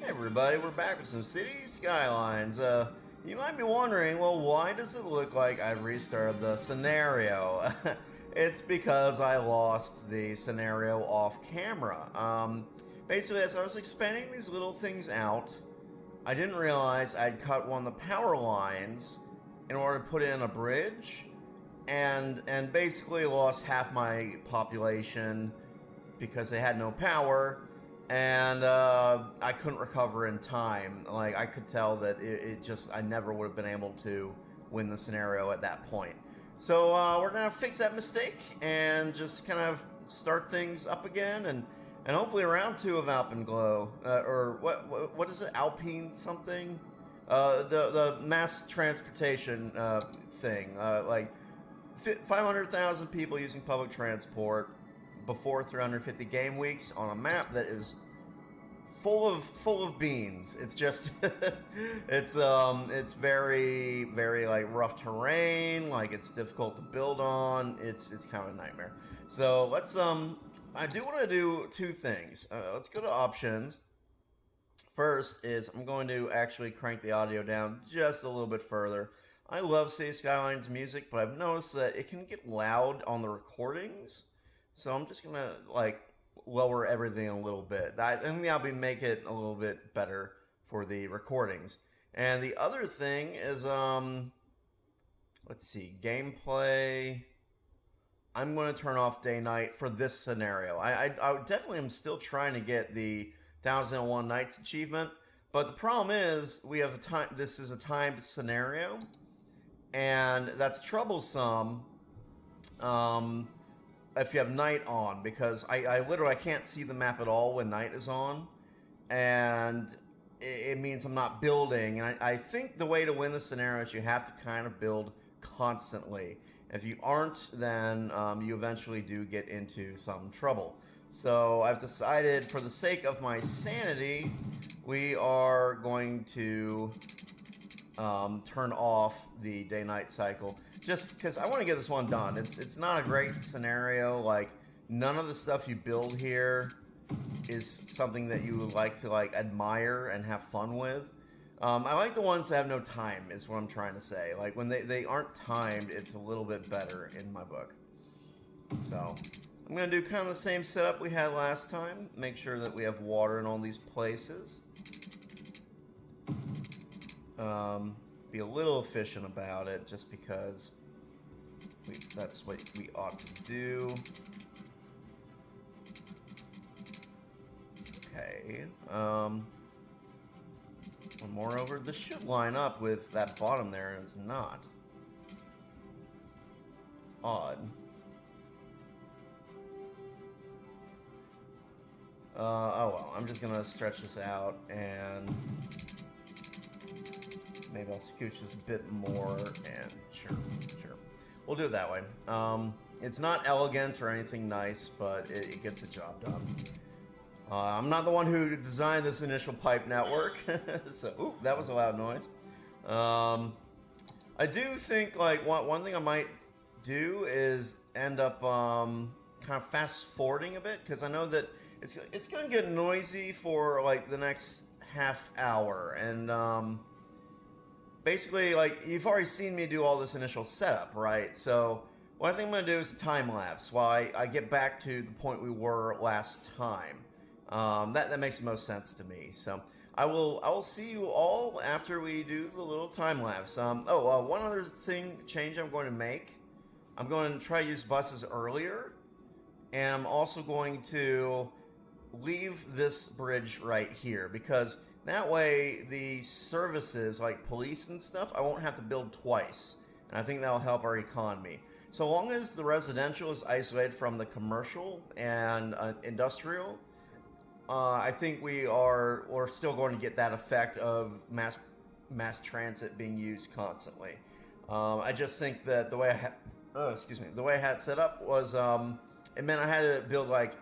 Hey everybody, we're back with some Cities Skylines. You might be wondering, well, why does it look like I've restarted the scenario? It's because I lost the scenario off camera. Basically, as I was expanding these little things out, I didn't realize I'd cut one of the power lines in order to put in a bridge, and basically lost half my population because they had no power, and I couldn't recover in time. Like, I could tell that I never would have been able to win the scenario at that point. So we're gonna fix that mistake and just kind of start things up again, and hopefully round 2 of Alpenglow, or what is it, Alpine something? The mass transportation thing, like 500,000 people using public transport before 350 game weeks on a map that is full of beans. It's just it's very like rough terrain, like it's difficult to build on. It's kind of a nightmare. So let's I do want to do 2 things. Let's go to options. First is I'm going to actually crank the audio down just a little bit further. I love Cities Skylines music, but I've noticed that it can get loud on the recordings. So I'm just gonna like lower everything a little bit. I think that'll make it a little bit better for the recordings. And the other thing is let's see, gameplay. I'm going to turn off day night for this scenario. I definitely am still trying to get the 1001 Nights achievement, but the problem is we have a time. This is a timed scenario, and that's troublesome. If you have night on, because I literally can't see the map at all when night is on, and it means I'm not building. And I think the way to win the scenario is you have to kind of build constantly. If you aren't, then you eventually do get into some trouble. So I've decided, for the sake of my sanity, we are going to turn off the day-night cycle, just because I want to get this one done. It's not a great scenario. Like, none of the stuff you build here is something that you would like to like admire and have fun with. I like the ones that have no time, is what I'm trying to say. Like, when they aren't timed, it's a little bit better in my book. So I'm going to do kind of the same setup we had last time. Make sure that we have water in all these places. Be a little efficient about it, just because that's what we ought to do. Okay. And moreover, this should line up with that bottom there, and it's not. Odd. Oh well, I'm just gonna stretch this out, and maybe I'll scooch this a bit more, and sure. We'll do it that way. It's not elegant or anything nice, but it gets the job done. I'm not the one who designed this initial pipe network, so, ooh, that was a loud noise. I do think, like, one thing I might do is end up kind of fast forwarding a bit, because I know that it's going to get noisy for, like, the next half hour, and basically, like, you've already seen me do all this initial setup, right? So what I think I'm going to do is time lapse while I get back to the point we were last time. That makes the most sense to me. So I will see you all after we do the little time lapse. One other change I'm going to make. I'm going to try to use buses earlier, and I'm also going to leave this bridge right here, because that way the services like police and stuff, I won't have to build twice, and I think that'll help our economy. So long as the residential is isolated from the commercial and industrial, I think we're still going to get that effect of mass transit being used constantly. I just think that the way I had it set up was it meant I had to build like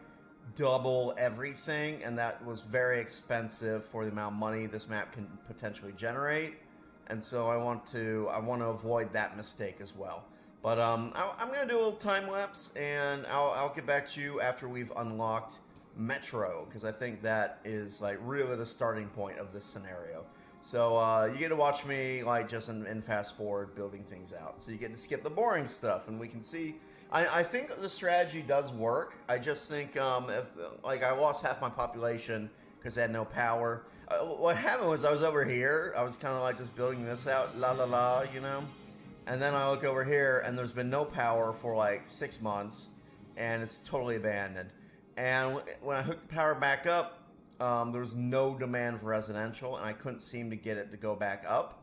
double everything, and that was very expensive for the amount of money this map can potentially generate. And so I want to avoid that mistake as well. But I'm gonna do a little time lapse, and I'll get back to you after we've unlocked metro, because I think that is like really the starting point of this scenario. So you get to watch me like just in fast forward building things out. So you get to skip the boring stuff, and we can see. I think the strategy does work. I just think if like I lost half my population because I had no power. What happened was I was over here. I was kind of like just building this out, la la la, you know. And then I look over here, and there's been no power for like 6 months, and it's totally abandoned. And when I hooked the power back up, there was no demand for residential, and I couldn't seem to get it to go back up.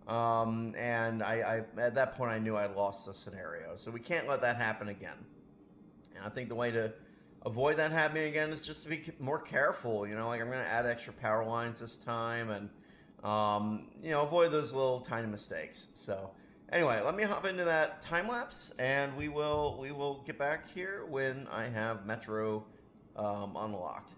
And I at that point I knew I'd lost the scenario. So we can't let that happen again. And I think the way to avoid that happening again is just to be more careful. You know, like I'm going to add extra power lines this time, and you know, avoid those little tiny mistakes. So anyway, let me hop into that time lapse, and we will get back here when I have Metro unlocked.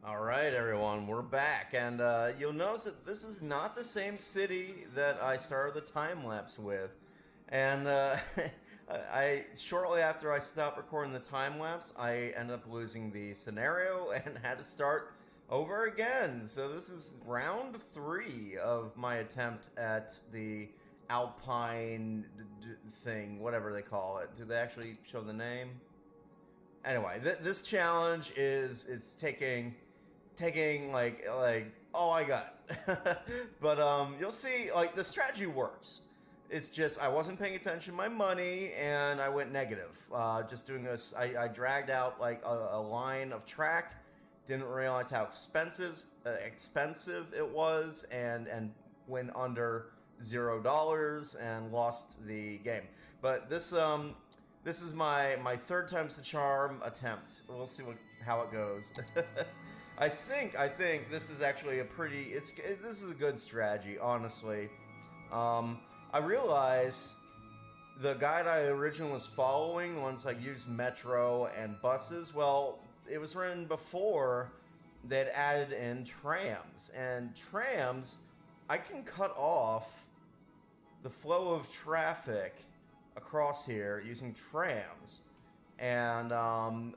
Alright everyone, we're back, and you'll notice that this is not the same city that I started the time-lapse with. And shortly after I stopped recording the time-lapse, I ended up losing the scenario and had to start over again. So this is round 3 of my attempt at the Alpine thing, whatever they call it. Do they actually show the name? Anyway, this challenge it's taking like all I got. But you'll see, like, the strategy works. It's just I wasn't paying attention to my money, and I went negative. Just doing this, I dragged out like a line of track, didn't realize how expensive it was, and went under $0 and lost the game. But this is my third time's the charm attempt. We'll see how it goes. I think this is actually this is a good strategy, honestly. I realized the guide I originally was following, once I used metro and buses, well, it was written before they'd added in trams. And trams, I can cut off the flow of traffic across here using trams, and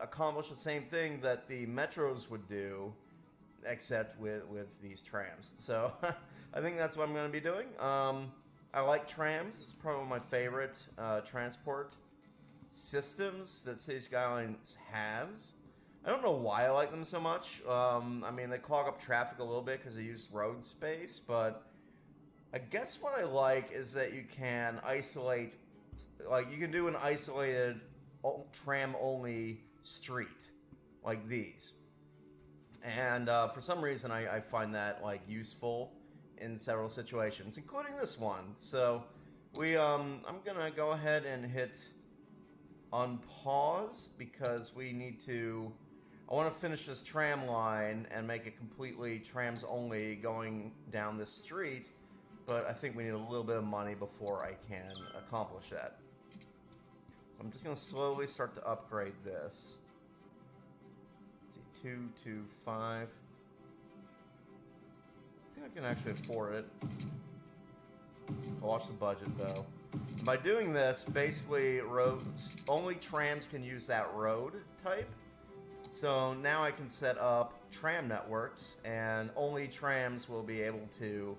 accomplish the same thing that the metros would do, except with these trams. So I think that's what I'm going to be doing. I like trams. It's probably one of my favorite transport systems that Cities Skylines has. I don't know why I like them so much. I mean, they clog up traffic a little bit because they use road space, but I guess what I like is that you can isolate, like you can do an isolated tram-only street, like these. And for some reason, I find that like useful in several situations, including this one. So I'm gonna go ahead and hit unpause because we need to. I want to finish this tram line and make it completely trams only going down this street, but I think we need a little bit of money before I can accomplish that. So I'm just gonna slowly start to upgrade this. Let's see, 2, 2, 5. I think I can actually afford it. I'll watch the budget though. By doing this, basically only trams can use that road type. So now I can set up tram networks, and only trams will be able to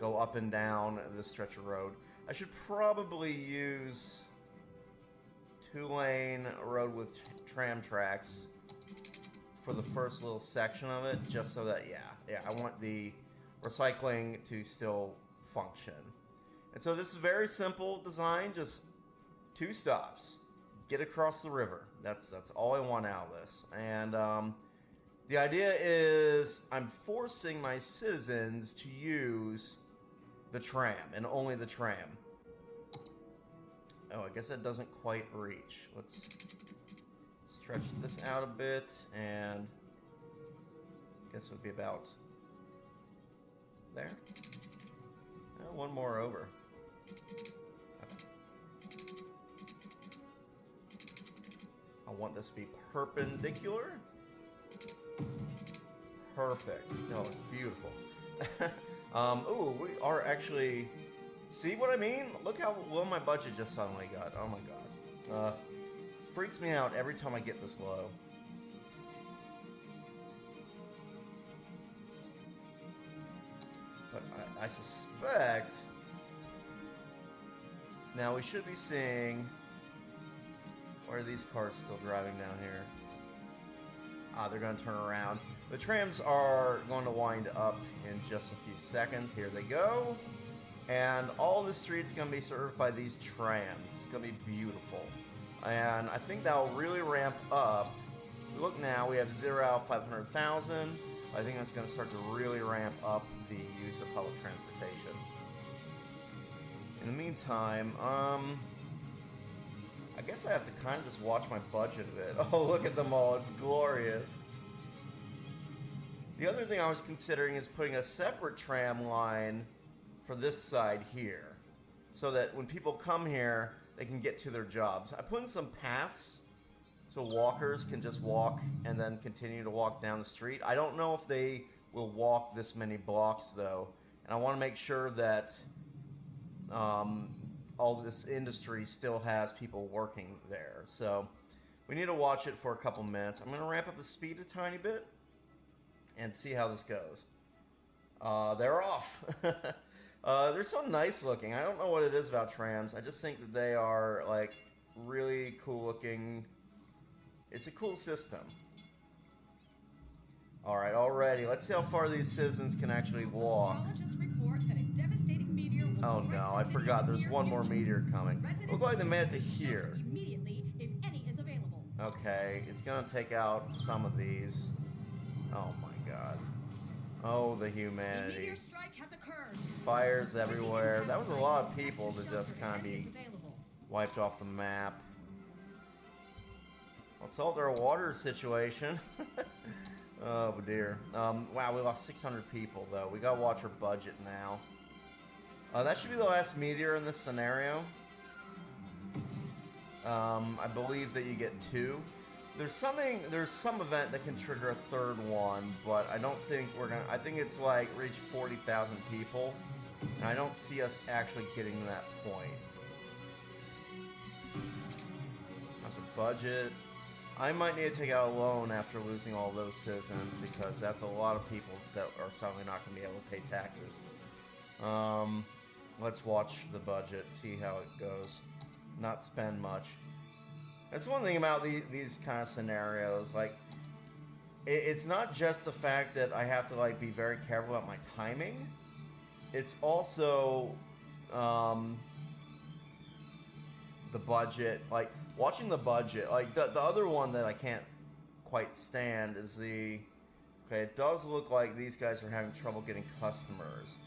go up and down this stretch of road. I should probably use 2-lane road with tram tracks for the first little section of it, just so that, yeah, I want the recycling to still function. And so this is very simple design, just 2 stops. Get across the river. That's all I want out of this. And the idea is I'm forcing my citizens to use the tram, and only the tram. Oh, I guess that doesn't quite reach. Let's stretch this out a bit, and I guess it would be about there. Oh, one more over. I want this to be perpendicular. Perfect. No, it's beautiful. Ooh, we are actually... See what I mean? Look how low my budget just suddenly got. Oh my god. Freaks me out every time I get this low. But I suspect... Now we should be seeing... Why are these cars still driving down here? Ah, they're going to turn around. The trams are going to wind up in just a few seconds. Here they go. And all the streets going to be served by these trams. It's going to be beautiful. And I think that will really ramp up. Look now, we have 0 out of 500,000. I think that's going to start to really ramp up the use of public transportation. In the meantime, I guess I have to kind of just watch my budget a bit. Oh, look at them all. It's glorious. The other thing I was considering is putting a separate tram line for this side here, so that when people come here, they can get to their jobs. I put in some paths so walkers can just walk and then continue to walk down the street. I don't know if they will walk this many blocks though, and I want to make sure that all this industry still has people working there. So we need to watch it for a couple minutes. I'm going to ramp up the speed a tiny bit and see how this goes. They're off. They're so nice looking. I don't know what it is about trams. I just think that they are like really cool looking. It's a cool system. Alright, already. Let's see how far these citizens can actually walk. Oh no, I forgot. There's one more meteor coming. Looks like they made it to here. Okay, it's gonna take out some of these. Oh my god. Oh, the humanity. Fires everywhere. That was a lot of people to just kind of be wiped off the map. Let's solve our water situation. Oh dear. Wow, we lost 600 people though. We gotta watch our budget now. That should be the last meteor in this scenario. I believe that you get 2. There's some event that can trigger a 3rd one, but I don't think we're gonna. I think it's like reach 40,000 people, and I don't see us actually getting to that point. How's the budget? I might need to take out a loan after losing all those citizens, because that's a lot of people that are suddenly not going to be able to pay taxes. Let's watch the budget, see how it goes. Not spend much. That's one thing about these kind of scenarios. Like, it's not just the fact that I have to like be very careful about my timing. It's also the budget. Like, watching the budget. Like, the other one that I can't quite stand is the... Okay, it does look like these guys are having trouble getting customers.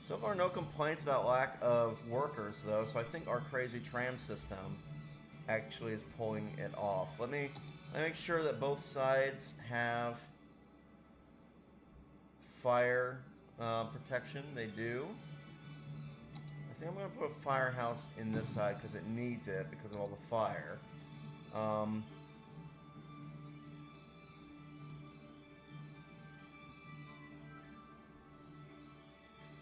So far, no complaints about lack of workers, though, so I think our crazy tram system actually is pulling it off. Let me make sure that both sides have fire protection. They do. I think I'm going to put a firehouse in this side because it needs it because of all the fire.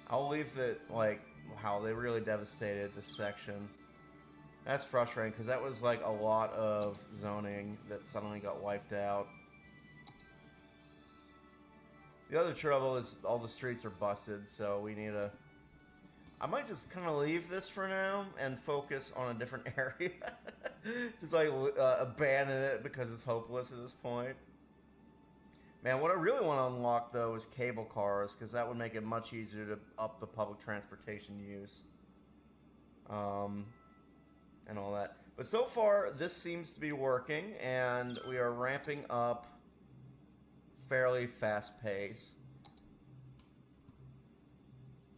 I'll leave it, like, how they really devastated this section. That's frustrating, because that was, like, a lot of zoning that suddenly got wiped out. The other trouble is all the streets are busted, so we need to... I might just kind of leave this for now and focus on a different area. Just like abandon it because it's hopeless at this point. Man, what I really want to unlock though is cable cars, because that would make it much easier to up the public transportation use. And all that. But so far, this seems to be working, and we are ramping up fairly fast pace.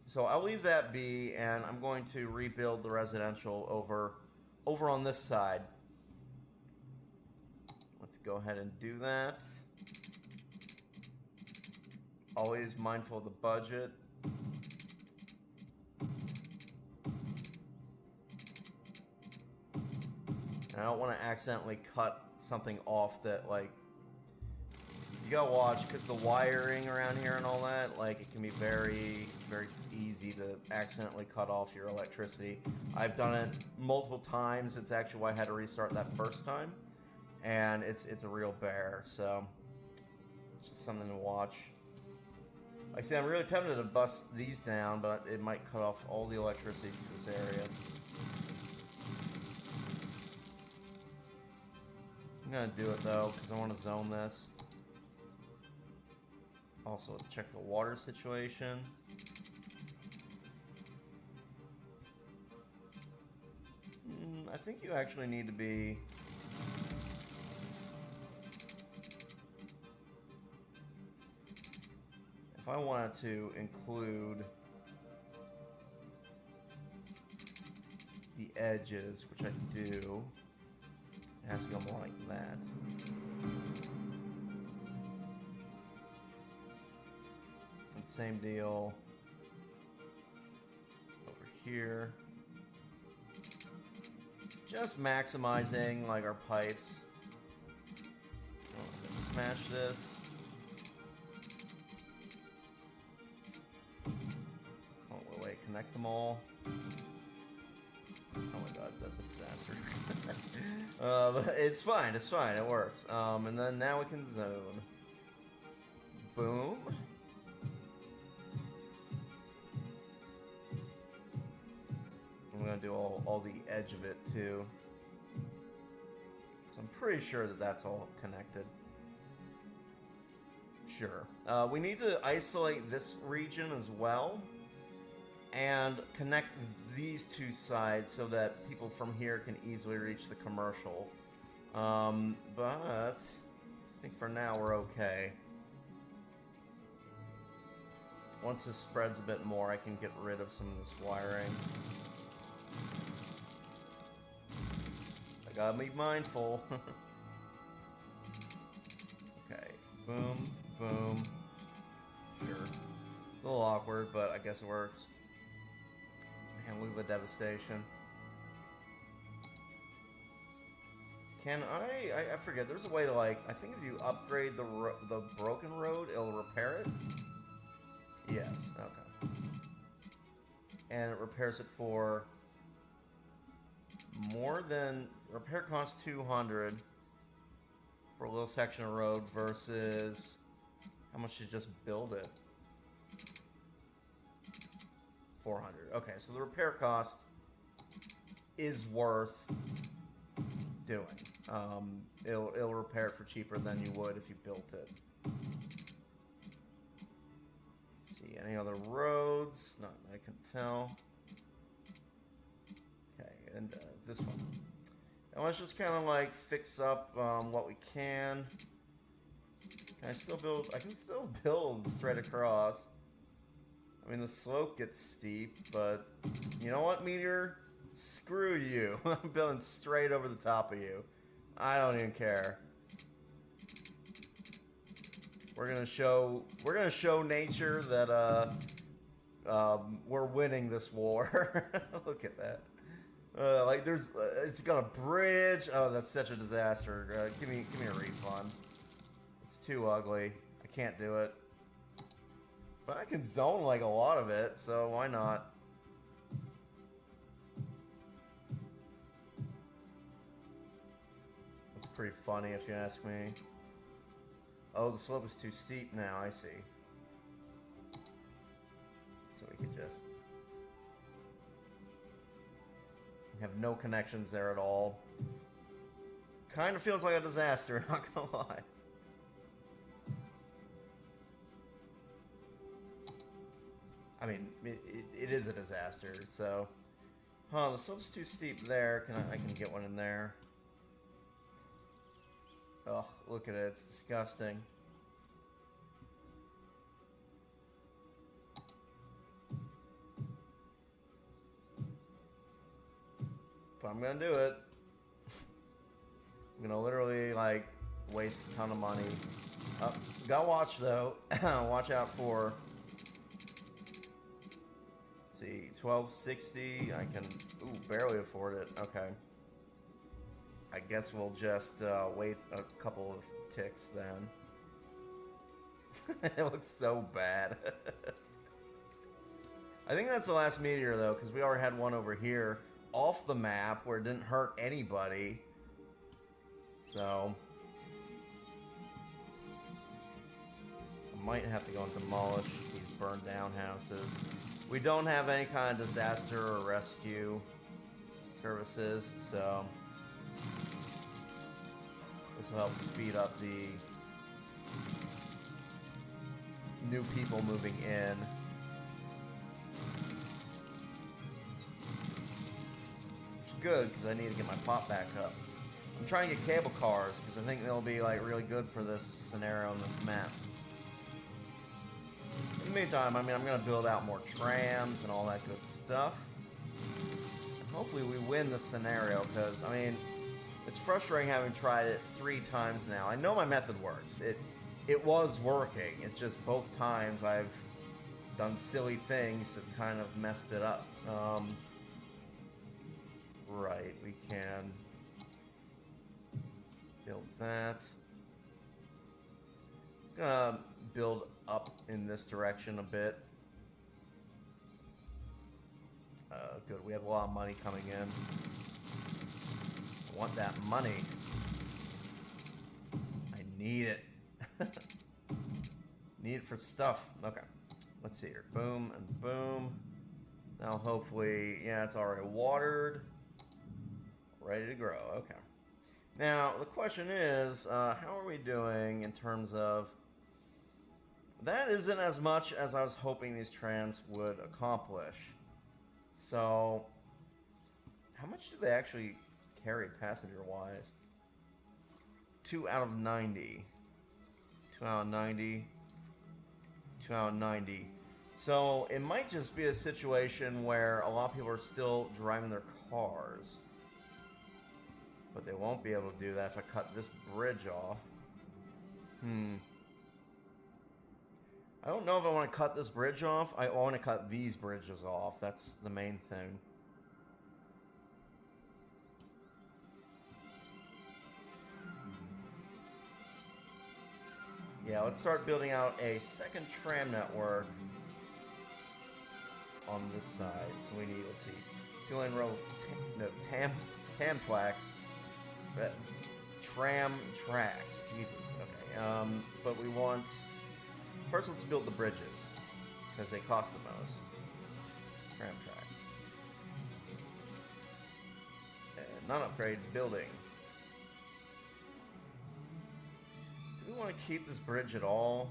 So I'll leave that be, and I'm going to rebuild the residential over on this side. Let's go ahead and do that. Always mindful of the budget. And I don't want to accidentally cut something off that, like, you gotta watch, because the wiring around here and all that, like, it can be very, very easy to accidentally cut off your electricity. I've done it multiple times. It's actually why I had to restart that first time. And it's a real bear, so it's just something to watch. Like I said, I'm really tempted to bust these down, but it might cut off all the electricity to this area. I'm gonna do it though, because I want to zone this. Also, let's check the water situation. I think you actually need to be... If I wanted to include the edges, which I do, it has to go more like that. And same deal over here. Just maximizing like our pipes. Oh, let's smash this. Oh wait, connect them all. Oh my god, that's a disaster. But it's fine, it works. And then now we can zone. Boom. I'm gonna do all the edge of it too. So I'm pretty sure that that's all connected. Sure. We need to isolate this region as well and connect these two sides so that people from here can easily reach the commercial. But I think for now we're okay. Once this spreads a bit more, I can get rid of some of this wiring. I gotta be mindful. Okay, boom, boom. Sure. A little awkward, but I guess it works. Man, look at the devastation. Can I forget, there's a way to, like, I think if you upgrade the broken road, it'll repair it? Yes, okay. And it repairs it for more than, repair costs 200 for a little section of road versus how much you just build it? 400. Okay, so the repair cost is worth doing. It'll repair it for cheaper than you would if you built it. Let's see, any other roads? Not that I can tell. Okay, and this one. And let's just kind of like fix up what we can. Can I still build? I can still build straight across. I mean, the slope gets steep, but you know what, Meteor? Screw you. I'm building straight over the top of you. I don't even care. We're gonna show nature that we're winning this war. Look at that. Like there's, it's got a bridge. Oh, that's such a disaster. Give me a refund. It's too ugly. I can't do it. But I can zone like a lot of it, so why not? It's pretty funny if you ask me. Oh, the slope is too steep now, I see. So we could just Have no connections there at all. Kind of feels like a disaster, not gonna lie. I mean, it is a disaster, so... Huh, the slope's too steep there. I can get one in there. Oh, look at it, it's disgusting. But I'm gonna do it. I'm gonna literally, like, waste a ton of money. Gotta watch, though. Watch out for... Let's see, 1260. I can... Ooh, barely afford it. Okay. I guess we'll just wait a couple of ticks, then. It looks so bad. I think that's the last meteor, though, because we already had one over here off the map where it didn't hurt anybody. So... I might have to go and demolish these burned down houses. We don't have any kind of disaster or rescue services, so... This will help speed up the new people moving in. Which is good, because I need to get my plot back up. I'm trying to get cable cars, because I think they'll be like really good for this scenario on this map. In the meantime, I mean, I'm going to build out more trams and all that good stuff. And hopefully we win this scenario, because, I mean... It's frustrating having tried it 3 times now. I know my method works. It was working. It's just both times I've done silly things that kind of messed it up. Right, we can build that. I'm gonna build up in this direction a bit. Good, we have a lot of money coming in. Want that money. I need it. Need it for stuff. Okay. Let's see here. Boom and boom. Now hopefully, yeah, it's already watered. Ready to grow. Okay. Now, the question is, how are we doing in terms of... That isn't as much as I was hoping these trams would accomplish. So, how much do they actually... carry passenger-wise? 2 out of 90. 2 out of 90. 2 out of 90. So, it might just be a situation where a lot of people are still driving their cars. But they won't be able to do that if I cut this bridge off. I don't know if I want to cut this bridge off. I want to cut these bridges off. That's the main thing. Yeah, let's start building out a second tram network on this side. So we need, let's see, 2-lane row, tam tracks, tram tracks. Jesus, okay. But we want, first let's build the bridges, because they cost the most. Tram track. And non-upgrade building. Do we want to keep this bridge at all?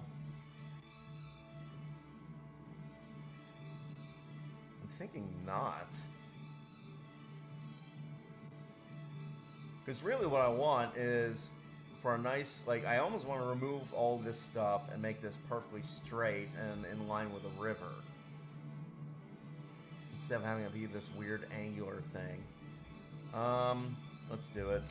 I'm thinking not. Because really what I want is for a nice, like, I almost want to remove all this stuff and make this perfectly straight and in line with the river. Instead of having it be this weird angular thing. Let's do it.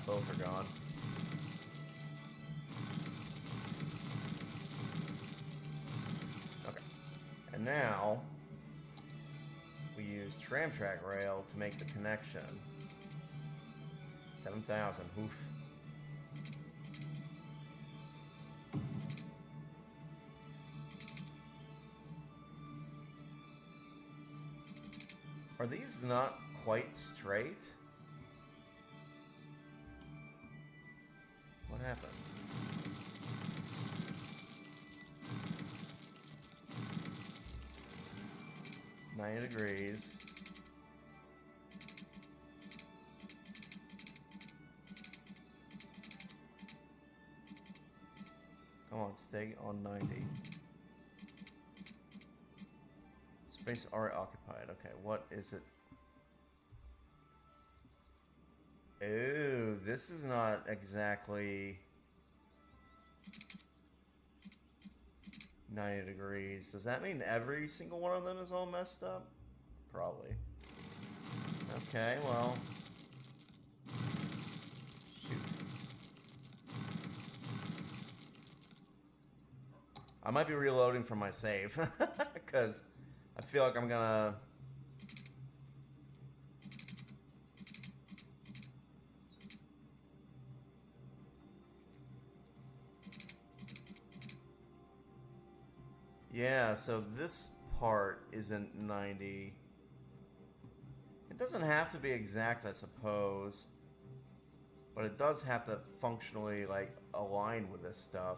Both are gone. Okay. And now, we use tram track rail to make the connection. 7,000. Oof. Are these not quite straight? What happened? 90 degrees. Come on, stay on 90. Space already occupied. Okay, what is it? Ooh, this is not exactly 90 degrees. Does that mean every single one of them is all messed up? Probably. Okay, well. Shoot. I might be reloading from my save. Because I feel like I'm gonna... Yeah, so this part isn't 90. It doesn't have to be exact, I suppose. But it does have to functionally, like, align with this stuff.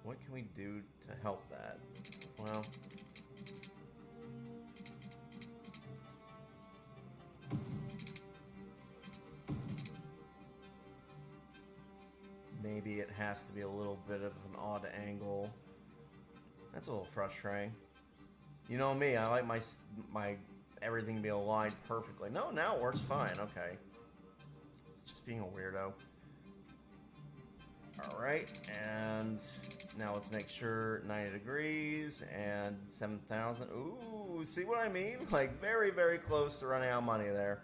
What can we do to help that? Well... maybe it has to be a little bit of an odd angle. That's a little frustrating. You know me, I like my everything to be aligned perfectly. No, now it works fine. Okay. It's just being a weirdo. Alright, and now let's make sure 90 degrees and 7,000. Ooh, see what I mean? Like, very, very close to running out of money there.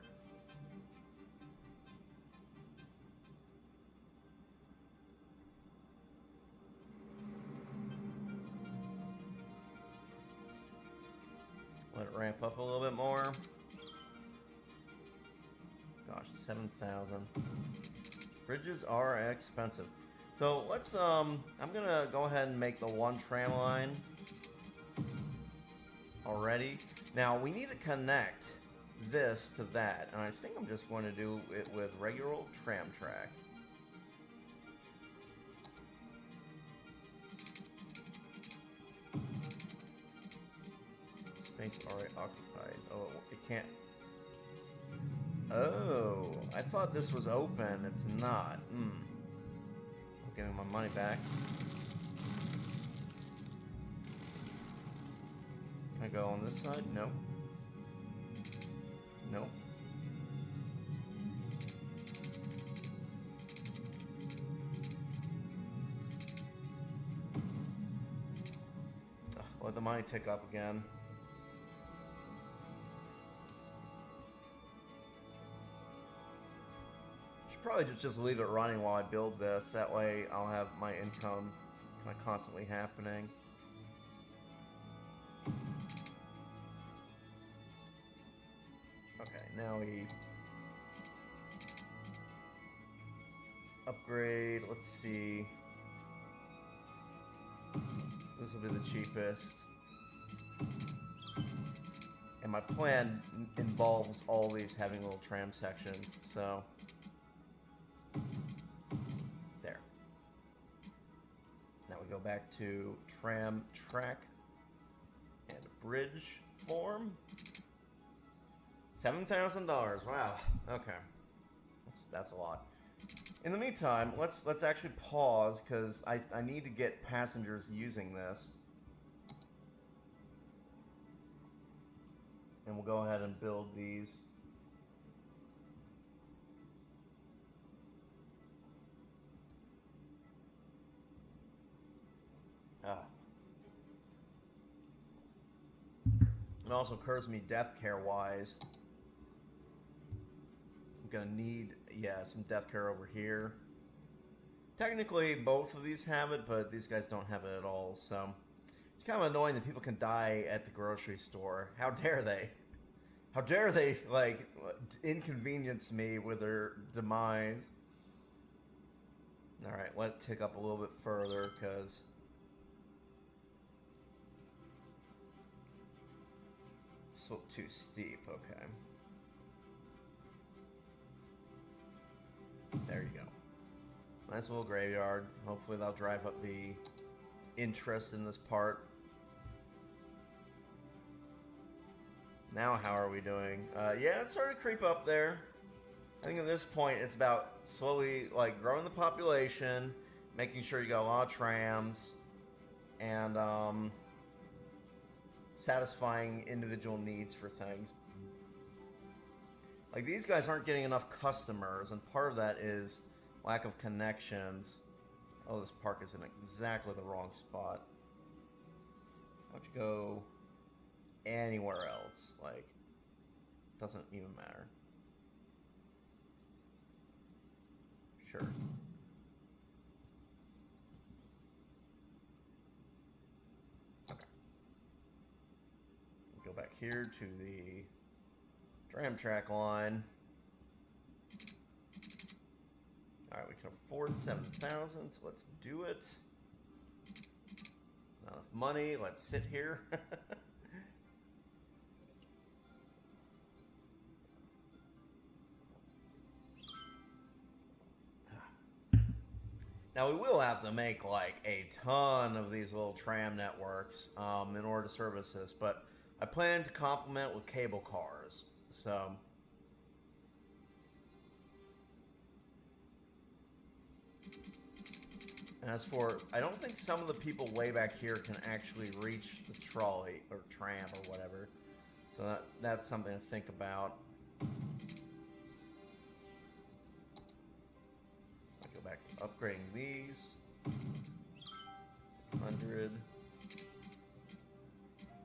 Let it ramp up a little bit more. Gosh, 7,000. Bridges are expensive. So let's, I'm gonna go ahead and make the one tram line already. Now, we need to connect this to that, and I think I'm just going to do it with regular old tram track. Space already occupied. Oh, it can't. Oh, I thought this was open. It's not. I'm getting my money back. Can I go on this side? Nope. Nope. Ugh, let the money tick up again. Probably just leave it running while I build this. That way I'll have my income kind of constantly happening. Okay, now we upgrade. Let's see. This will be the cheapest. And my plan involves all these having little tram sections, so... there. Now we go back to tram track and bridge form. $7,000. Wow. Okay. That's a lot. In the meantime, let's actually pause because I need to get passengers using this. And we'll go ahead and build these. It also occurs to me death care wise. I'm gonna need, yeah, some death care over here. Technically, both of these have it, but these guys don't have it at all, so... it's kind of annoying that people can die at the grocery store. How dare they? How dare they, like, inconvenience me with their demise? Alright, let it tick up a little bit further, because... so too steep, okay. There you go. Nice little graveyard. Hopefully they'll drive up the interest in this part. Now how are we doing? Yeah, it's starting to creep up there. I think at this point it's about slowly like growing the population, making sure you got a lot of trams, and satisfying individual needs for things. Like, these guys aren't getting enough customers, and part of that is lack of connections. Oh, this park is in exactly the wrong spot. Why don't you go anywhere else? Like, doesn't even matter. Sure. Okay. Go back here to the tram track line. Alright, we can afford 7,000, so let's do it. Not enough money, let's sit here. Now, we will have to make, like, a ton of these little tram networks in order to service this, but I plan to complement with cable cars, so... And as for, I don't think some of the people way back here can actually reach the trolley, or tram, or whatever. So that's something to think about. I'll go back to upgrading these. 100.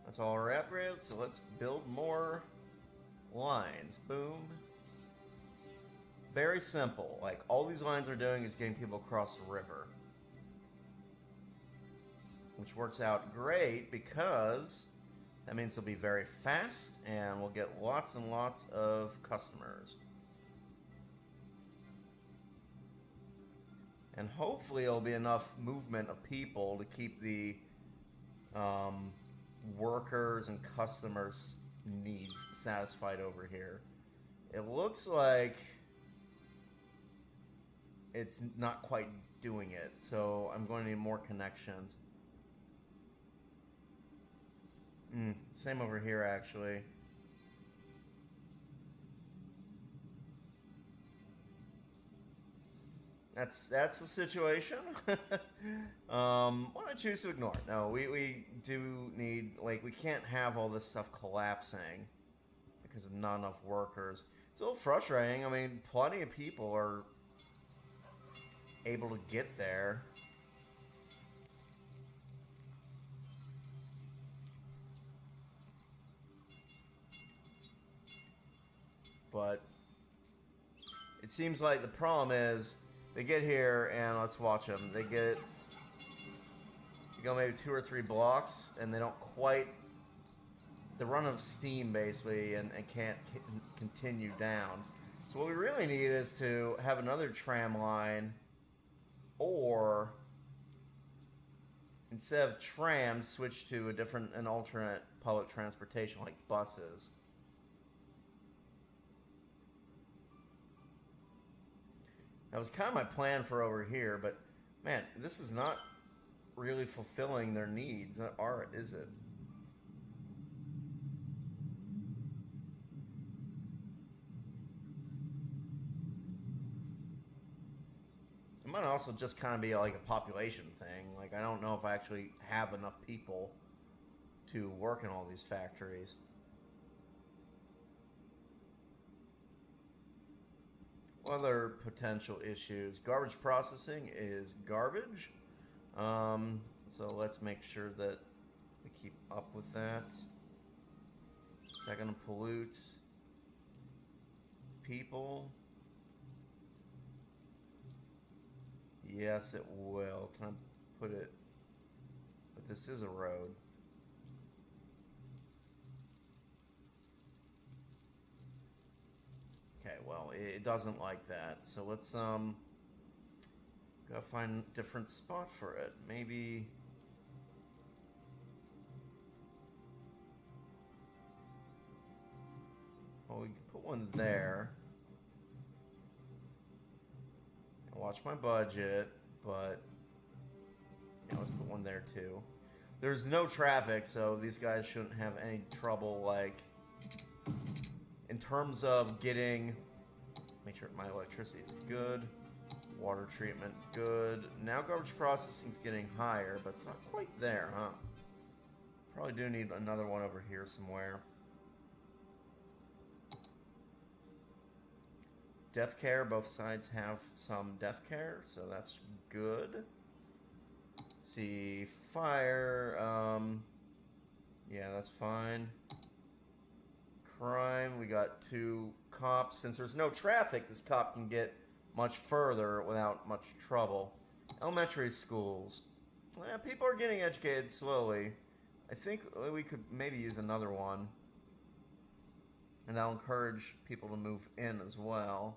That's all our upgrades, so let's build more lines. Boom. Very simple. Like, all these lines are doing is getting people across the river. Which works out great because that means they'll be very fast and we'll get lots and lots of customers. And hopefully there'll be enough movement of people to keep the workers and customers' needs satisfied over here. It looks like it's not quite doing it, so I'm going to need more connections. Same over here, actually. That's the situation. What I choose to ignore. No, we do need, like, we can't have all this stuff collapsing because of not enough workers. It's a little frustrating. I mean, plenty of people are able to get there. But it seems like the problem is they get here and let's watch them. They go maybe 2 or 3 blocks and they don't quite. They run out of steam basically and can't continue down. So what we really need is to have another tram line, or instead of trams, switch to an alternate public transportation like buses. That was kind of my plan for over here, but man, this is not really fulfilling their needs, or is it? It might also just kind of be like a population thing. Like, I don't know if I actually have enough people to work in all these factories. Other potential issues. Garbage processing is garbage. So let's make sure that we keep up with that. Is that going to pollute people? Yes, it will. Can I put it? But this is a road. Okay, well, it doesn't like that. So let's gotta find a different spot for it. Maybe well, we can put one there. Watch my budget, but yeah, let's put one one there too. There's no traffic, so these guys shouldn't have any trouble, like, in terms of getting... Make sure my electricity is good. Water treatment, good. Now garbage processing is getting higher, but it's not quite there, huh? Probably do need another one over here somewhere. Death care, both sides have some death care, so that's good. Let's see, fire, yeah, that's fine. Crime, we got 2 cops. Since there's no traffic, this cop can get much further without much trouble. Elementary schools. People are getting educated slowly. I think we could maybe use another one. And that'll encourage people to move in as well.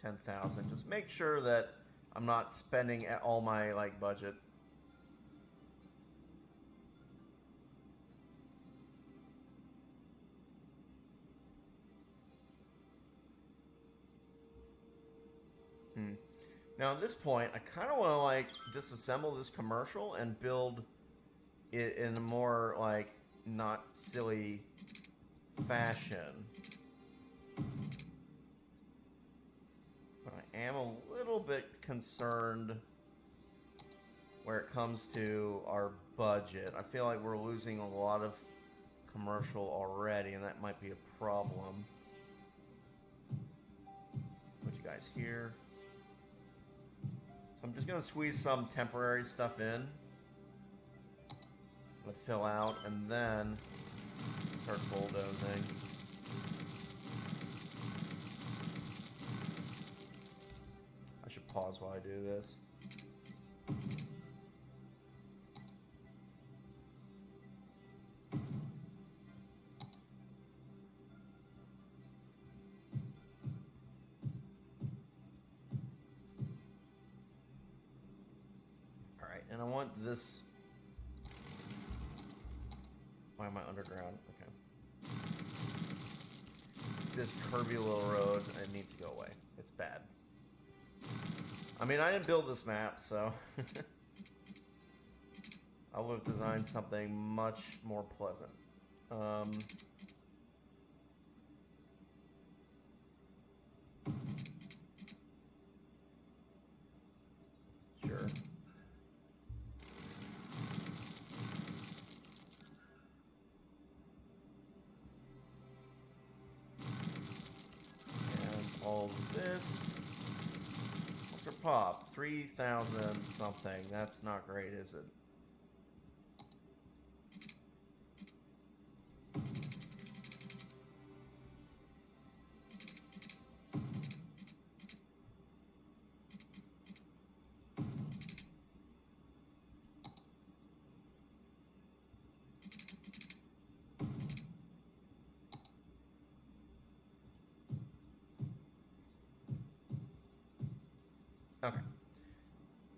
10,000. Just make sure that I'm not spending all my, like, budget. Now at this point, I kind of want to, like, disassemble this commercial and build it in a more, like, not silly fashion. But I am a little bit concerned where it comes to our budget. I feel like we're losing a lot of commercial already, and that might be a problem. Put you guys here. So I'm just going to squeeze some temporary stuff in. Let it fill out, and then start bulldozing. I should pause while I do this. Alright, and I want this... Why am I underground? Okay. This curvy little road, it needs to go away. It's bad. I mean, I didn't build this map, so... I would have designed something much more pleasant. Sure. All this. What's our pop? 3,000 something. That's not great, is it? Okay.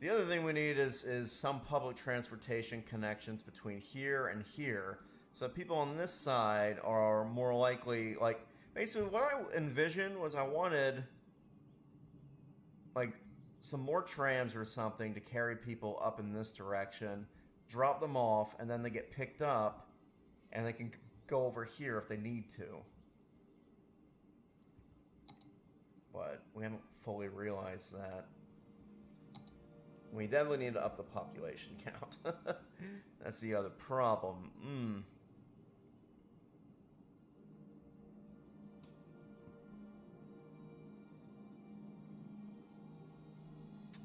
The other thing we need is some public transportation connections between here and here. So people on this side are more likely, like, basically what I envisioned was I wanted, like, some more trams or something to carry people up in this direction, drop them off, and then they get picked up, and they can go over here if they need to. But we haven't fully realized that. We definitely need to up the population count. That's the other problem.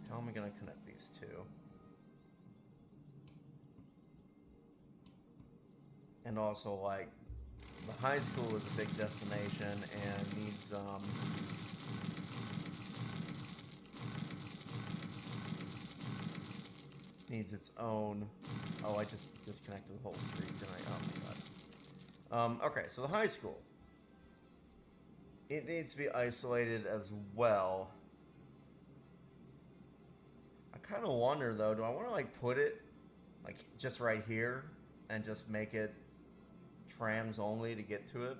How am I going to connect these two? And also, like, the high school is a big destination and needs, needs its own... Oh, I just disconnected the whole street, didn't I? Oh my god. Okay, so the high school. It needs to be isolated as well. I kind of wonder, though, do I want to, like, put it, like, just right here and just make it trams only to get to it?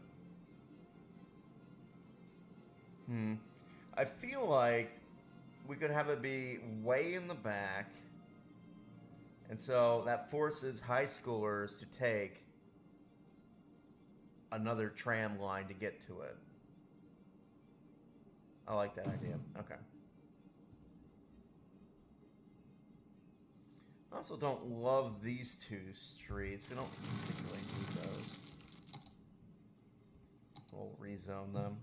I feel like we could have it be way in the back. And so that forces high schoolers to take another tram line to get to it. I like that idea. Okay. I also don't love these two streets. We don't particularly need those. We'll rezone them.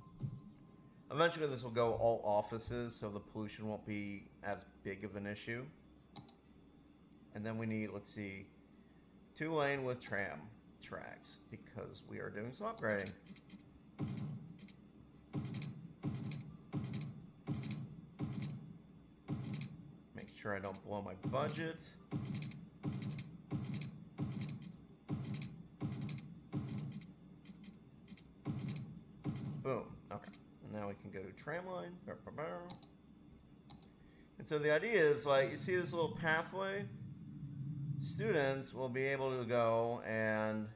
Eventually this will go all offices, so the pollution won't be as big of an issue. And then we need, let's see, 2-lane with tram tracks, because we are doing some upgrading. Make sure I don't blow my budget. Boom. Okay. And now we can go to tramline. And so the idea is, like, you see this little pathway? Students will be able to go and...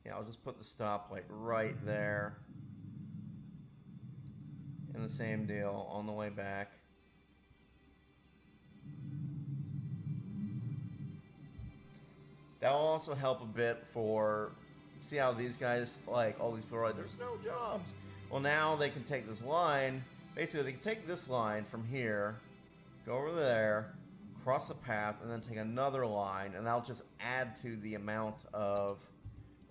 yeah, I'll just put the stop, like, right there. And the same deal on the way back. That will also help a bit for... see how these guys, like, all these people are like, there's no jobs. Well, now they can take this line. Basically, they can take this line from here, go over there, cross the path, and then take another line, and that'll just add to the amount of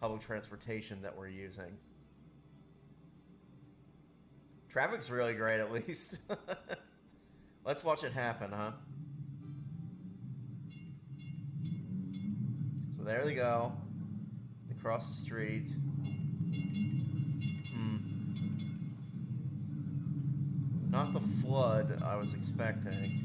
public transportation that we're using. Traffic's really great, at least. Let's watch it happen, huh? So there they go. They cross the street. Not the flood I was expecting.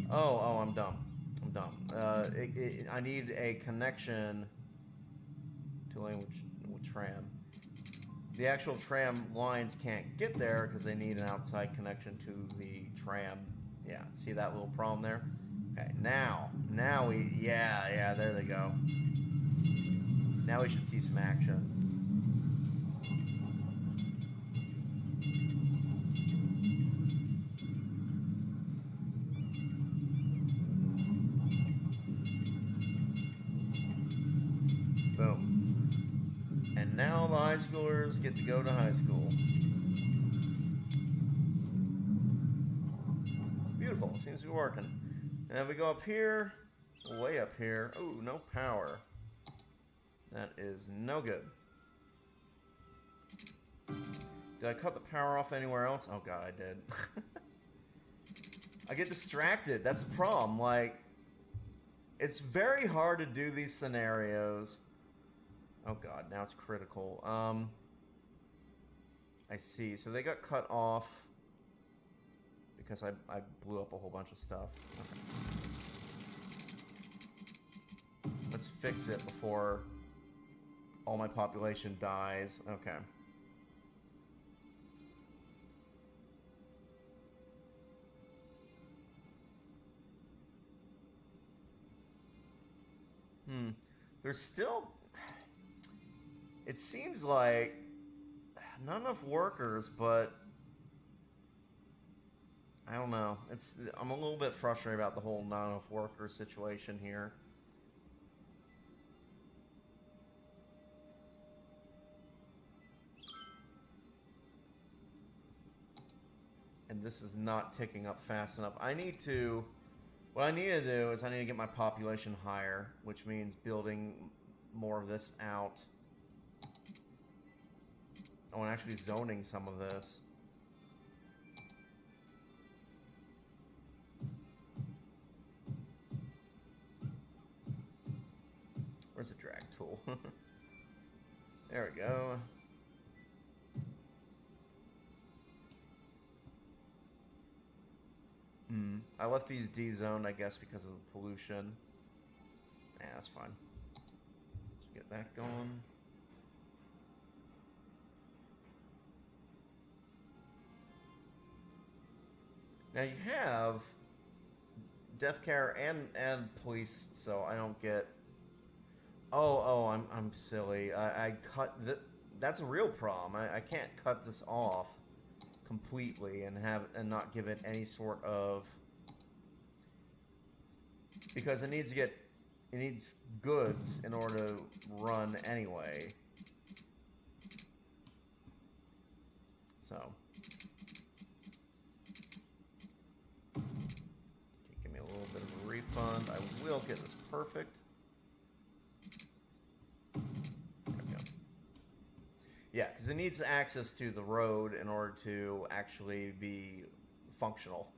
Oh, I'm dumb. I'm dumb. I need a connection to lane with tram. The actual tram lines can't get there because they need an outside connection to the tram. Yeah, see that little problem there? Okay, now we, yeah, there they go. Now we should see some action. Boom. And now the high schoolers get to go to high school. Beautiful. Seems to be working. And we go up here, way up here. Ooh, no power. That is no good. Did I cut the power off anywhere else? Oh god, I did. I get distracted. That's a problem. Like, it's very hard to do these scenarios. Oh god, now it's critical. I see. So they got cut off because I blew up a whole bunch of stuff. Okay. Let's fix it before all my population dies. Okay. There's still... it seems like not enough workers, but I don't know. I'm a little bit frustrated about the whole not enough workers situation here. And this is not ticking up fast enough. What I need to do is I need to get my population higher, which means building more of this out. Oh, and actually zoning some of this. Where's the drag tool? There we go. I left these D-zoned, I guess, because of the pollution. Yeah, that's fine. Let's get that going. Now you have death care and police, so I don't get I'm silly. I cut the. That's a real problem. I can't cut this off completely and not give it any sort of, because it needs goods in order to run anyway. So give me a little bit of a refund. I will get this perfect. Yeah, because it needs access to the road in order to actually be functional.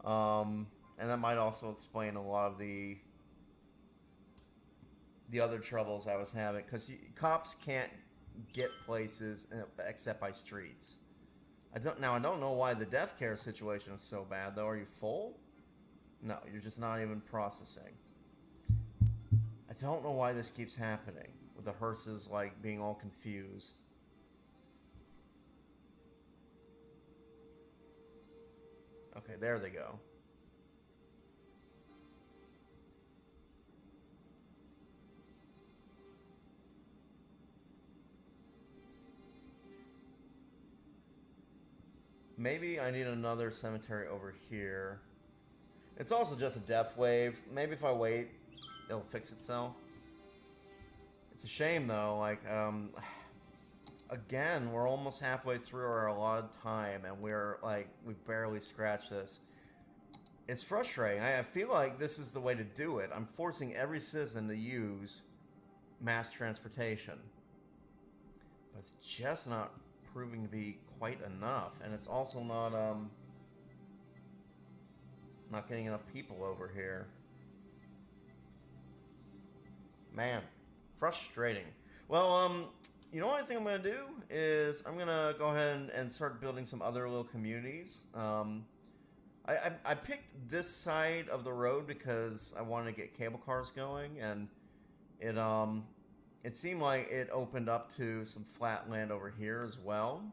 And that might also explain a lot of the other troubles I was having, because cops can't get places except by streets. I don't know why the death care situation is so bad though. Are you full? No, you're just not even processing. I don't know why this keeps happening with the hearses like being all confused. Okay, there they go. Maybe I need another cemetery over here. It's also just a death wave. Maybe if I wait, it'll fix itself. It's a shame though, like, again, we're almost halfway through our allotted time and we barely scratched this. It's frustrating. I feel like this is the way to do it. I'm forcing every citizen to use mass transportation. But it's just not proving to be quite enough, and it's also not getting enough people over here. Man, frustrating. Well, you know what I think I'm gonna do is I'm gonna go ahead and start building some other little communities. I picked this side of the road because I wanted to get cable cars going, and it seemed like it opened up to some flat land over here as well.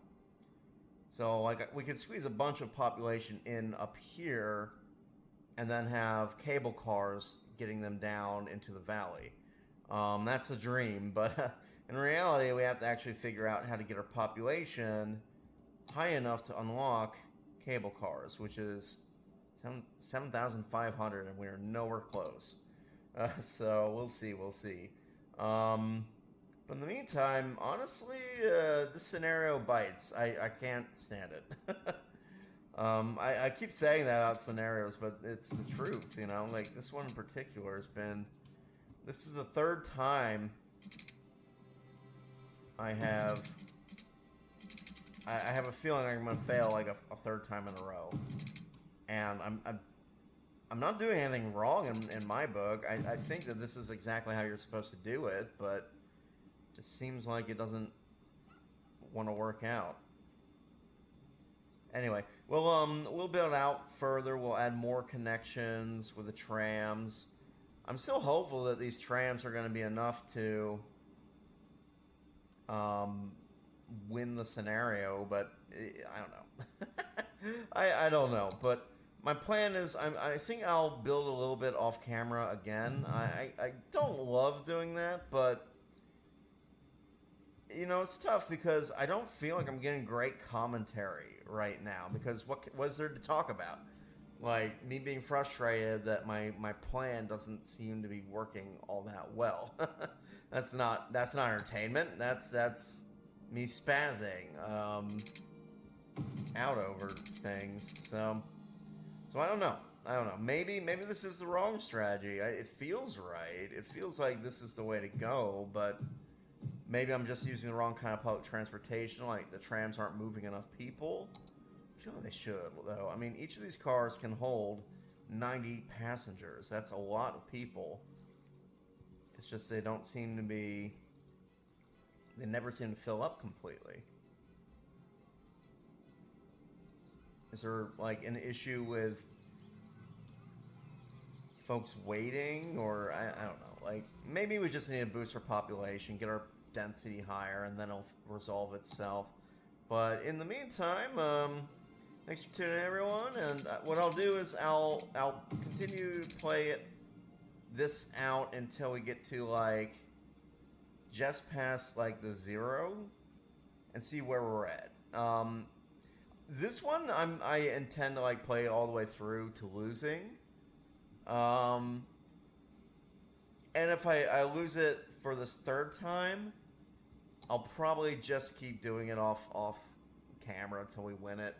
So like we could squeeze a bunch of population in up here and then have cable cars getting them down into the valley. That's the dream, but in reality we have to actually figure out how to get our population high enough to unlock cable cars, which is 7,500, and we are nowhere close. So we'll see. But in the meantime, honestly, this scenario bites. I can't stand it. I keep saying that about scenarios, but it's the truth, you know? Like, this one in particular has been... This is the third time I have a feeling I'm going to fail, like, a third time in a row. And I'm not doing anything wrong in my book. I think that this is exactly how you're supposed to do it, but it just seems like it doesn't want to work out. Anyway, we'll build out further. We'll add more connections with the trams. I'm still hopeful that these trams are going to be enough to win the scenario, but I don't know. I don't know, but my plan is I think I'll build a little bit off camera again. I don't love doing that, but you know, it's tough because I don't feel like I'm getting great commentary right now, because what is there to talk about? Like, me being frustrated that my plan doesn't seem to be working all that well. That's not entertainment. That's me spazzing out over things. So I don't know. Maybe this is the wrong strategy. It feels right. It feels like this is the way to go, but maybe I'm just using the wrong kind of public transportation. Like, the trams aren't moving enough people. I feel like they should, though. I mean, each of these cars can hold 90 passengers. That's a lot of people. It's just they don't seem to be... They never seem to fill up completely. Is there, like, an issue with folks waiting? Or, I don't know. Like, maybe we just need to boost our population, get our density higher, and then it'll resolve itself. But in the meantime, thanks for tuning in, everyone. And what I'll do is I'll continue to play it this out until we get to like just past like the 0 and see where we're at. This one I intend to like play all the way through to losing. And if I lose it for this third time, I'll probably just keep doing it off camera until we win it.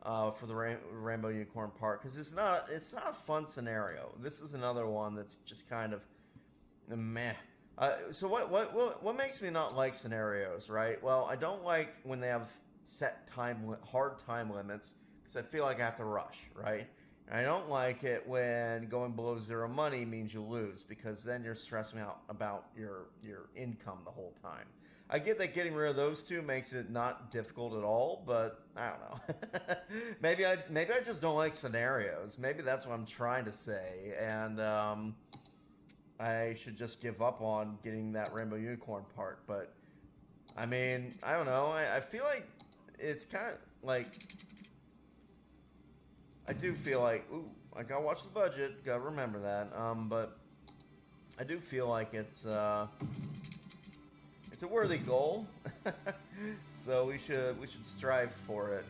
For the Rainbow Unicorn part, because it's not a fun scenario. This is another one that's just kind of meh. So what makes me not like scenarios, right? Well, I don't like when they have set hard time limits, because I feel like I have to rush, right? And I don't like it when going below 0 money means you lose, because then you're stressing out about your income the whole time. I get that getting rid of those two makes it not difficult at all, but I don't know. maybe I just don't like scenarios. Maybe that's what I'm trying to say, and I should just give up on getting that Rainbow Unicorn part. But I mean, I don't know. I feel like it's kind of like, I do feel like, ooh, I gotta watch the budget. Gotta remember that. But I do feel like it's a worthy goal, so we should strive for it.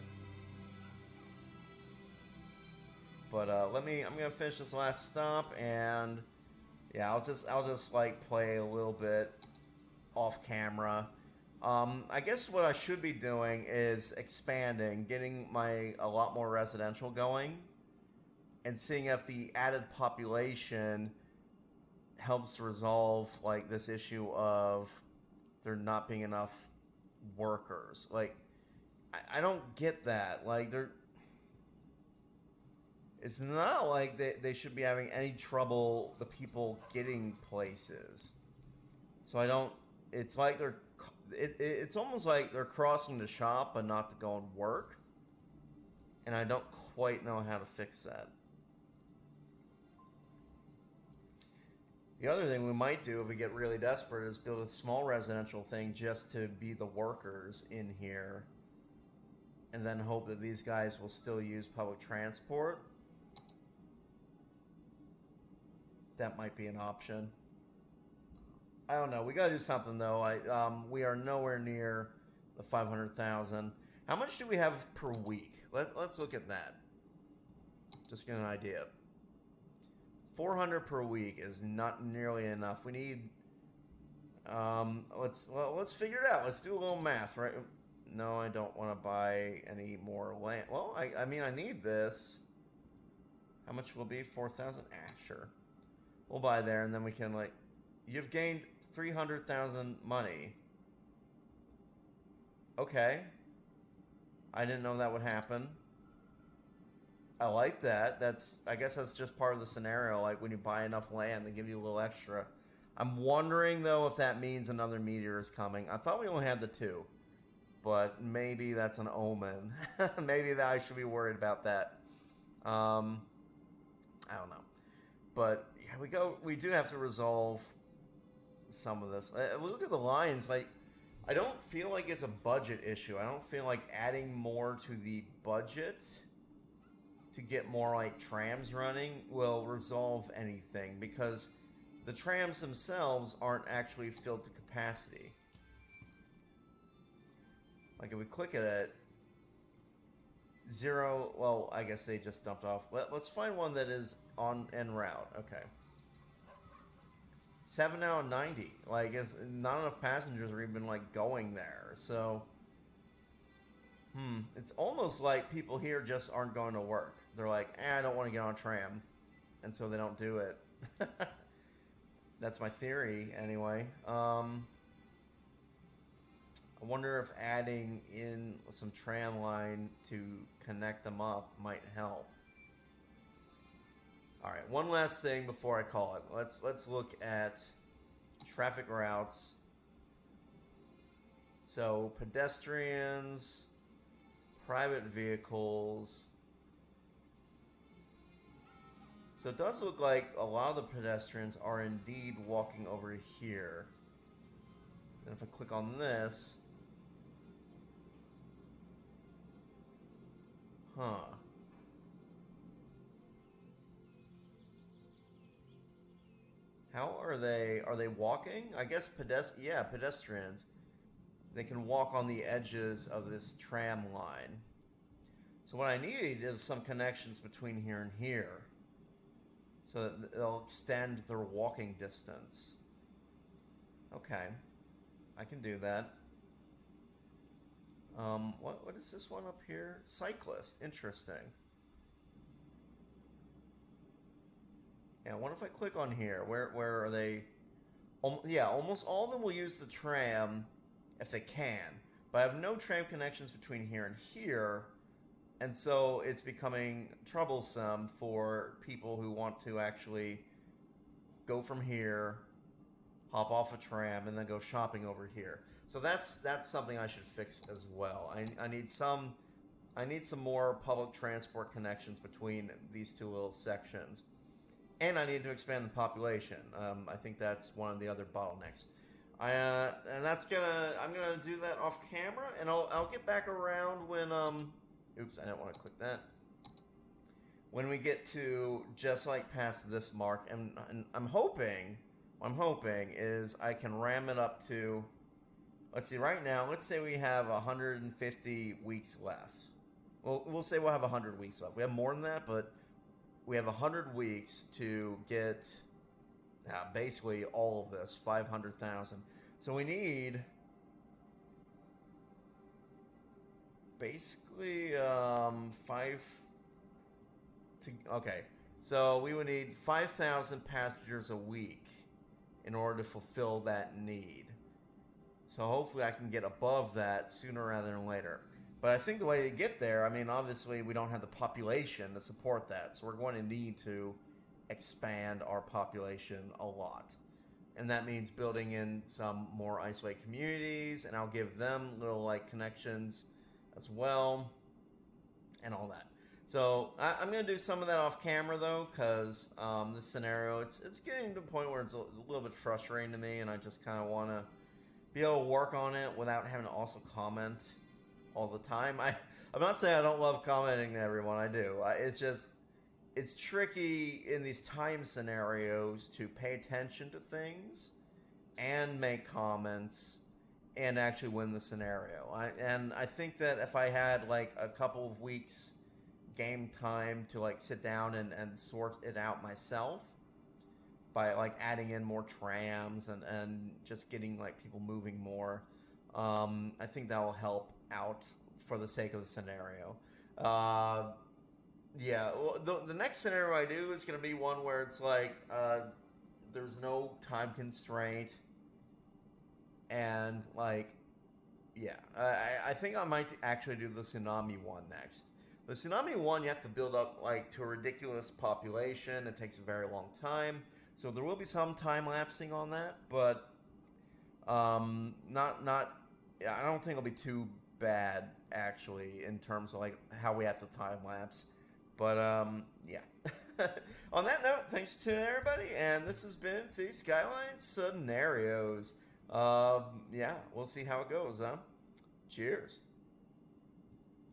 But I'm gonna finish this last stop, and yeah, I'll just like play a little bit off camera. I guess what I should be doing is expanding, getting a lot more residential going, and seeing if the added population helps resolve like this issue of there not being enough workers. Like, I don't get that. Like, it's not like they should be having any trouble, the people getting places. So I don't, it's like it's almost like they're crossing the shop but not to go and work. And I don't quite know how to fix that. The other thing we might do if we get really desperate is build a small residential thing just to be the workers in here, and then hope that these guys will still use public transport. That might be an option. I don't know. We gotta do something though. We are nowhere near the 500,000. How much do we have per week? Let's look at that. Just get an idea. 400 per week is not nearly enough. We need. Let's figure it out. Let's do a little math, right? No, I don't want to buy any more land. Well, I mean, I need this. How much will it be? 4,000? Sure. We'll buy there, and then we can like. You've gained 300,000 money. Okay. I didn't know that would happen. I like that. I guess that's just part of the scenario. Like when you buy enough land, they give you a little extra. I'm wondering though if that means another meteor is coming. I thought we only had the 2, but maybe that's an omen. Maybe that I should be worried about that. I don't know. But yeah, we do have to resolve some of this. Look at the lines. Like, I don't feel like it's a budget issue. I don't feel like adding more to the budget to get more like trams running will resolve anything, because the trams themselves aren't actually filled to capacity. Like if we click at it, 0, well, I guess they just dumped off. Let's find one that is en route. Okay. 7 out of 90. Like, it's not enough passengers are even like going there. So it's almost like people here just aren't going to work. They're like, I don't want to get on a tram. And so they don't do it. That's my theory, anyway. I wonder if adding in some tram line to connect them up might help. Alright, one last thing before I call it. Let's look at traffic routes. So, pedestrians, private vehicles. So it does look like a lot of the pedestrians are indeed walking over here. And if I click on this... Huh. How are they? Are they walking? I guess yeah, pedestrians. They can walk on the edges of this tram line. So what I need is some connections between here and here, so that they'll extend their walking distance. Okay, I can do that. What is this one up here? Cyclist. Interesting. Yeah, what if I click on here? Where are they? Yeah, almost all of them will use the tram if they can. But I have no tram connections between here and here, and so it's becoming troublesome for people who want to actually go from here, hop off a tram, and then go shopping over here. So that's something I should fix as well. I need some more public transport connections between these two little sections. And I need to expand the population. I think that's one of the other bottlenecks. And I'm gonna do that off camera, and I'll get back around when oops, I didn't want to click that. When we get to just like past this mark, and I'm hoping is I can ram it up to, let's see, right now, let's say we have 150 weeks left. Well, we'll say we'll have 100 weeks left. We have more than that, but we have 100 weeks to get basically all of this, 500,000. So we need basically okay. So we would need 5,000 passengers a week in order to fulfill that need. So hopefully I can get above that sooner rather than later. But I think the way to get there, I mean, obviously we don't have the population to support that. So we're going to need to expand our population a lot. And that means building in some more isolated communities, and I'll give them little like connections as well, and all that. So I'm going to do some of that off camera though, because this scenario, it's getting to the point where it's a little bit frustrating to me, and I just kind of want to be able to work on it without having to also comment all the time. I'm not saying I don't love commenting to everyone. I do. It's tricky in these time scenarios to pay attention to things and make comments and actually win the scenario. I think that if I had like a couple of weeks game time to like sit down and sort it out myself by like adding in more trams and just getting like people moving more, I think that will help out for the sake of the scenario. Yeah, well, the next scenario I do is going to be one where it's like there's no time constraint, and like, yeah, I think I might actually do the tsunami one next. The tsunami one, you have to build up like to a ridiculous population. It takes a very long time, so there will be some time lapsing on that, but not. I don't think it'll be too bad actually in terms of like how we have to time lapse. But yeah. On that note, thanks for tuning in, everybody, and this has been Cities Skylines Scenarios. Yeah, we'll see how it goes, huh? Cheers.